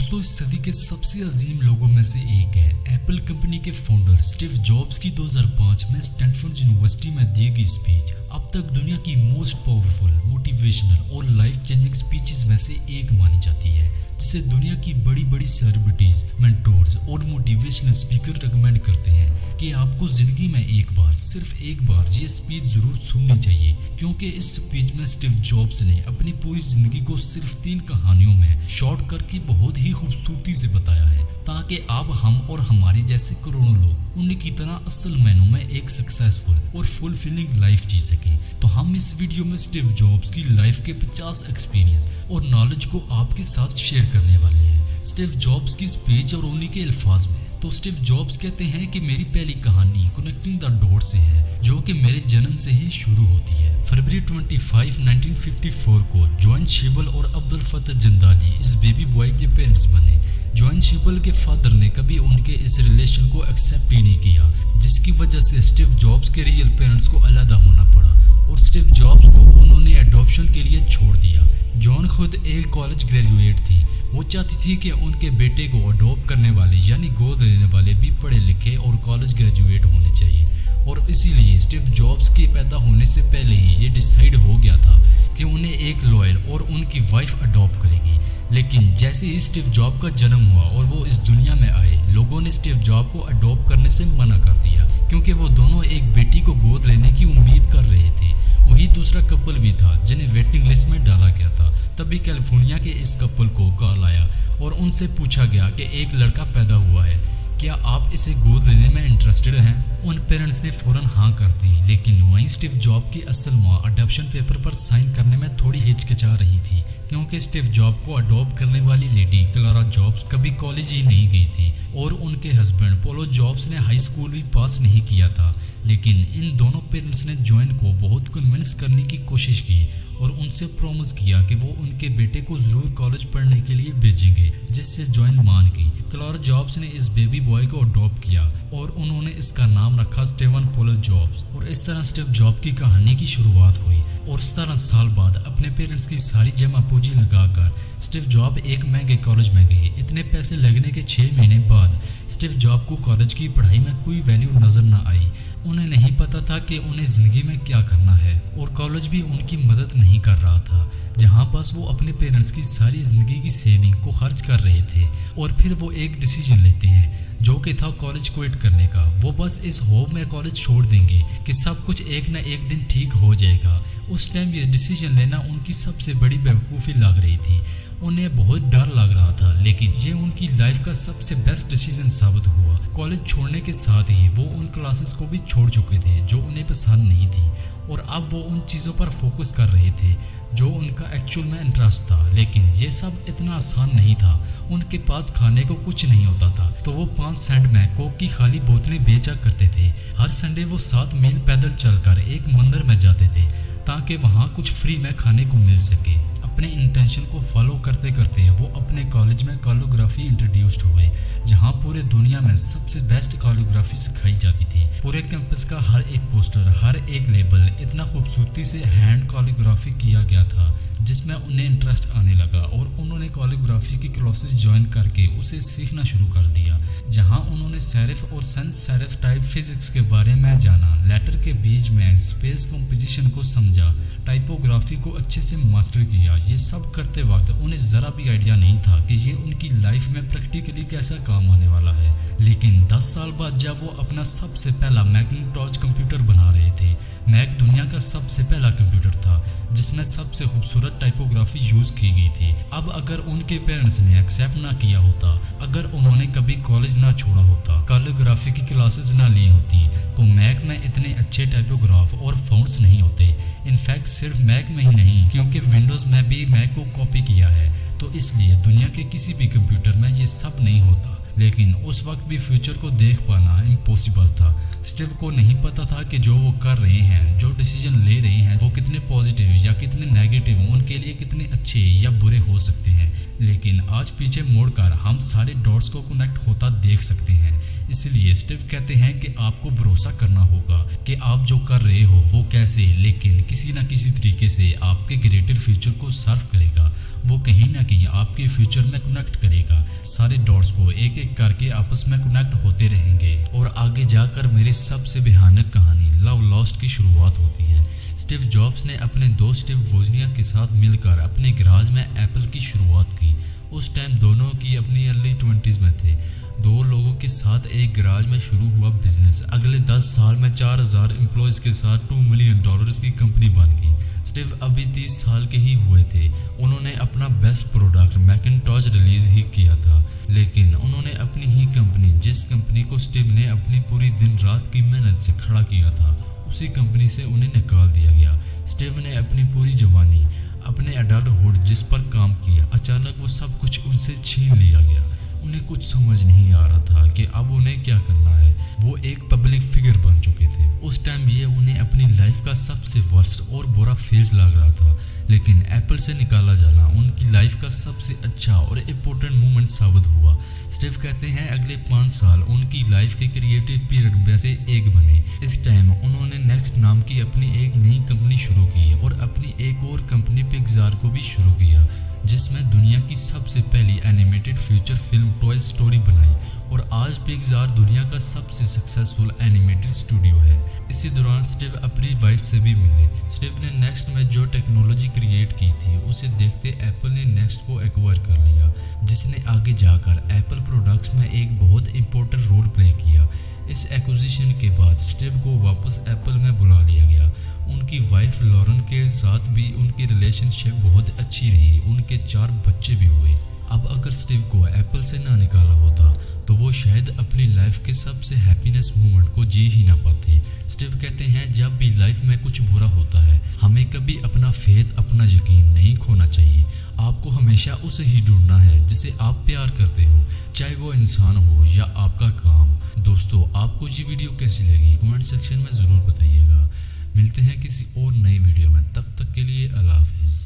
दोस्तों, इस सदी के सबसे अजीम लोगों में से एक है एप्पल कंपनी के फाउंडर स्टीव जॉब्स की 2005 में स्टैनफोर्ड यूनिवर्सिटी में दी गई स्पीच अब तक दुनिया की मोस्ट पावरफुल, मोटिवेशनल और लाइफ चेंजिंग स्पीचेस में से एक मानी जाती है, जिसे दुनिया की बड़ी बड़ी सेलिब्रिटीज, मेंटोर्स और मोटिवेशनल स्पीकर रिकमेंड करते हैं कि आपको जिंदगी में एक बार, सिर्फ एक बार ये स्पीच जरूर सुननी चाहिए, क्योंकि इस स्पीच में स्टीव जॉब्स ने अपनी पूरी जिंदगी को सिर्फ 3 कहानियों में शॉर्ट करके बहुत ही खूबसूरती से बताया है, ताकि आप, हम और हमारी जैसे करोड़ों लोग उनकी तरह असल मायनों में एक सक्सेसफुल और फुलफिलिंग लाइफ जी सकें। तो हम इस वीडियो में स्टीव जॉब्स की लाइफ के 50 एक्सपीरियंस और नॉलेज को आपके साथ शेयर करने वाले हैं, स्टीव जॉब्स की स्पीच और उन्हीं के अल्फाज में। तो स्टीव जॉब्स कहते हैं कि मेरी पहली कहानी कनेक्टिंग द डॉट से है, जो कि मेरे जन्म से ही शुरू होती है। फरवरी 25, 1954 को जॉन शीबल और अब्दुल फतह जंदाली इस बेबी बॉय के पेरेंट्स बने। जॉन शीबल के फादर ने कभी उनके इस रिलेशन को एक्सेप्ट ही नहीं किया, जिसकी वजह से स्टीव जॉब्स के रियल पेरेंट्स को अलग होना पड़ा और स्टीव जॉब्स को उन्होंने एडॉप्शन के लिए छोड़ दिया। जॉन खुद एक कॉलेज ग्रेजुएट थी। वो चाहती थी कि उनके बेटे को अडॉप्ट करने वाले यानी गोद लेने वाले भी पढ़े लिखे और कॉलेज ग्रेजुएट होने चाहिए, और इसीलिए स्टीव जॉब्स के पैदा होने से पहले ही ये डिसाइड हो गया था कि उन्हें एक लॉयर और उनकी वाइफ अडॉप्ट करेगी। लेकिन जैसे ही स्टीव जॉब का जन्म हुआ और वो इस दुनिया में आए, लोगों ने स्टीव जॉब को अडॉप्ट करने से मना कर दिया, क्योंकि वो दोनों एक बेटी को गोद लेने की उम्मीद कर रहे थे। वही दूसरा कपल भी था जिन्हें वेटिंग लिस्ट में डाला गया था। तभी कैलिफोर्निया के इस कपल को कॉल आया और उनसे पूछा गया कि एक लड़का पैदा हुआ है, क्या आप इसे गोद लेने में इंटरेस्टेड हैं? उन पेरेंट्स ने फौरन हाँ कर दी, लेकिन वहीं स्टीव जॉब की असल माँ अडॉप्शन पेपर पर साइन करने में थोड़ी हिचकिचा रही थी, क्योंकि स्टीव जॉब को अडॉप्ट करने वाली लेडी क्लारा जॉब्स कभी कॉलेज ही नहीं गई थी और उनके हस्बैंड पोलो जॉब्स ने हाई स्कूल भी पास नहीं किया था। लेकिन इन दोनों पेरेंट्स ने जॉन को बहुत कन्विंस करने की कोशिश की और उनसे प्रॉमिस किया कि वो उनके बेटे को जरूर कॉलेज पढ़ने के लिए भेजेंगे, जिससे जॉन मान गई। क्लारा जॉब्स ने इस बेबी बॉय को अडॉप्ट किया और उन्होंने इसका नाम रखा स्टीवन पोलो जॉब्स, और इस तरह स्टीव जॉब की कहानी की शुरुआत हुई। और 17 साल बाद अपने पेरेंट्स की सारी जमा पूंजी लगाकर स्टीव जॉब एक महंगे कॉलेज में गए। इतने पैसे लगने के 6 महीने बाद स्टीव जॉब को कॉलेज की पढ़ाई में कोई वैल्यू नजर न आई। उन्हें नहीं पता था कि उन्हें जिंदगी में क्या करना है, और कॉलेज भी उनकी मदद नहीं कर रहा था, जहां बस वो अपने पेरेंट्स की सारी जिंदगी की सेविंग को खर्च कर रहे थे। और फिर वो एक डिसीजन लेते हैं, जो कि था कॉलेज क्विट करने का। वो बस इस होप में कॉलेज छोड़ देंगे कि सब कुछ एक न एक दिन ठीक हो जाएगा। उस टाइम ये डिसीजन लेना उनकी सबसे बड़ी बेवकूफ़ी लग रही थी। उन्हें बहुत डर लग रहा था, लेकिन ये उनकी लाइफ का सबसे बेस्ट डिसीजन साबित हुआ। कॉलेज छोड़ने के साथ ही वो उन क्लासेस को भी छोड़ चुके थे जो उन्हें पसंद नहीं थी, और अब वो उन चीज़ों पर फोकस कर रहे थे जो उनका एक्चुअल में इंटरेस्ट था। लेकिन ये सब इतना आसान नहीं था। उनके पास खाने को कुछ नहीं होता था, तो वो 5 सेंट में कोक की खाली बोतलें बेचा करते थे। हर संडे वो 7 मील पैदल चलकर एक मंदिर में जाते थे, ताकि वहाँ कुछ फ्री में खाने को मिल सके। अपने इंटेंशन को फॉलो करते करते वो अपने कॉलेज में कैलीग्राफी इंट्रोड्यूस्ड हुए, जहाँ पूरे दुनिया में सबसे बेस्ट कैलीग्राफी सिखाई जाती थी। पूरे कैंपस का हर एक पोस्टर, हर एक लेबल इतना खूबसूरती से हैंड कैलीग्राफी किया गया था, जिसमें उन्हें इंटरेस्ट आने लगा और उन्होंने कैलीग्राफी की क्लासेस ज्वाइन करके उसे सीखना शुरू कर दिया, जहां उन्होंने सेरिफ और सेंस सेरिफ टाइप फिजिक्स के बारे में जाना, लेटर के बीच में स्पेस कंपोजिशन को समझा, टाइपोग्राफी को अच्छे से मास्टर किया। ये सब करते वक्त उन्हें ज़रा भी आइडिया नहीं था कि ये उनकी लाइफ में प्रैक्टिकली कैसा काम आने वाला है। लेकिन 10 साल बाद जब वो अपना सबसे पहला मैकिंटॉश कंप्यूटर बना रहे थे, मैक दुनिया का सबसे पहला कंप्यूटर था जिसमें सबसे खूबसूरत टाइपोग्राफी यूज़ की गई थी। अब अगर उनके पेरेंट्स ने एक्सेप्ट ना किया होता, अगर उन्होंने कभी कॉलेज ना छोड़ा होता, कैलीग्राफी की क्लासेस ना ली होती, तो मैक में इतने अच्छे टाइपोग्राफ और फॉन्ट्स नहीं होते। इनफैक्ट सिर्फ मैक में ही नहीं, क्योंकि विंडोज़ में भी मैक को कॉपी किया है, तो इसलिए दुनिया के किसी भी कंप्यूटर में ये सब नहीं होता। लेकिन उस वक्त भी फ्यूचर को देख पाना इम्पॉसिबल था। स्टीव को नहीं पता था कि जो वो कर रहे हैं, जो डिसीजन ले रहे हैं, वो कितने पॉजिटिव या कितने नेगेटिव, उनके लिए कितने अच्छे या बुरे हो सकते हैं। लेकिन आज पीछे मोड़कर हम सारे डॉट्स को कनेक्ट होता देख सकते हैं। اس لیے اسٹیو کہتے ہیں کہ آپ کو بھروسہ کرنا ہوگا کہ آپ جو کر رہے ہو وہ کیسے لیکن کسی نہ کسی طریقے سے آپ کے گریٹر فیوچر کو سرو کرے گا، وہ کہیں نہ کہیں آپ کے فیوچر میں کنیکٹ کرے گا، سارے ڈاٹس کو ایک ایک کر کے آپس میں کنیکٹ ہوتے رہیں گے اور آگے جا کر میری سب سے بھیانک کہانی لو لاسٹ کی شروعات ہوتی ہے۔ اسٹیو جابس نے اپنے دوست اسٹیو ووزنیاک کے ساتھ مل کر اپنے گراج میں ایپل کی شروعات کی۔ اس ٹائم دونوں کی اپنی ارلی 20s میں تھے۔ دو لوگوں کے ساتھ ایک گراج میں شروع ہوا بزنس، اگلے 10 سال میں 4000 امپلائیز کے ساتھ $2 ملین کی کمپنی بن گئی۔ اسٹیو ابھی 30 سال کے ہی ہوئے تھے۔ انہوں نے اپنا بیسٹ پروڈکٹ میکنٹاش ریلیز ہی کیا تھا، لیکن انہوں نے اپنی ہی کمپنی، جس کمپنی کو اسٹیو نے اپنی پوری دن رات کی محنت سے کھڑا کیا تھا، اسی کمپنی سے انہیں نکال دیا گیا۔ اسٹیو نے اپنی پوری جوانی، اپنے ایڈلٹ ہوڈ جس پر کام کیا، اچانک وہ سب کچھ ان سے چھین لیا گیا۔ انہیں کچھ سمجھ نہیں آ رہا تھا کہ اب انہیں کیا کرنا ہے۔ وہ ایک پبلک فگر بن چکے تھے۔ اس ٹائم یہ انہیں اپنی لائف کا سب سے ورسٹ اور برا فیز لگ رہا تھا، لیکن ایپل سے نکالا جانا ان کی لائف کا سب سے اچھا اور امپورٹنٹ مومنٹ ثابت ہوا۔ اسٹیو کہتے ہیں اگلے 5 سال ان کی لائف کے کریٹو پیریڈ میں سے ایک بنے۔ اس ٹائم انہوں نے نیکسٹ نام کی اپنی ایک نئی کمپنی شروع کی اور اپنی ایک اور کمپنی پکسار کو بھی شروع کیا، جس میں دنیا کی سب سے پہلی animated feature film toy story بنائی، اور آج پکسار دنیا کا سب سے سکسیسفل اینیمیٹڈ اسٹوڈیو ہے۔ اسی دوران اسٹیو اپنی وائف سے بھی ملے۔ اسٹیو نے نیکسٹ میں جو ٹیکنالوجی کریٹ کی تھی اسے دیکھتے ایپل نے نیکسٹ کو ایکوائر کر لیا، جس نے آگے جا کر ایپل پروڈکٹس میں ایک بہت امپورٹنٹ رول پلے کیا۔ اس ایکوزیشن کے بعد اسٹیو کو واپس ایپل میں بلا لیا گیا۔ ان کی وائف لورن کے ساتھ بھی ان کی ریلیشن شپ بہت اچھی رہی، ان کے 4 بچے بھی ہوئے۔ اب اگر اسٹیو کو ایپل سے نہ نکالا ہوتا تو وہ شاید اپنی لائف کے سب سے ہیپینس مومنٹ کو جی ہی نہ پاتے۔ اسٹیو کہتے ہیں جب بھی لائف میں کچھ برا ہوتا ہے ہمیں کبھی اپنا فیتھ، اپنا یقین نہیں کھونا چاہیے۔ آپ کو ہمیشہ اسے ہی ڈھونڈنا ہے جسے آپ پیار کرتے ہو، چاہے وہ انسان ہو یا آپ کا کام۔ دوستو، آپ کو یہ ویڈیو کیسی لگی کمنٹ سیکشن میں ضرور بتائیے گا۔ ملتے ہیں کسی اور نئی ویڈیو میں، تب تک کے لیے اللہ حافظ۔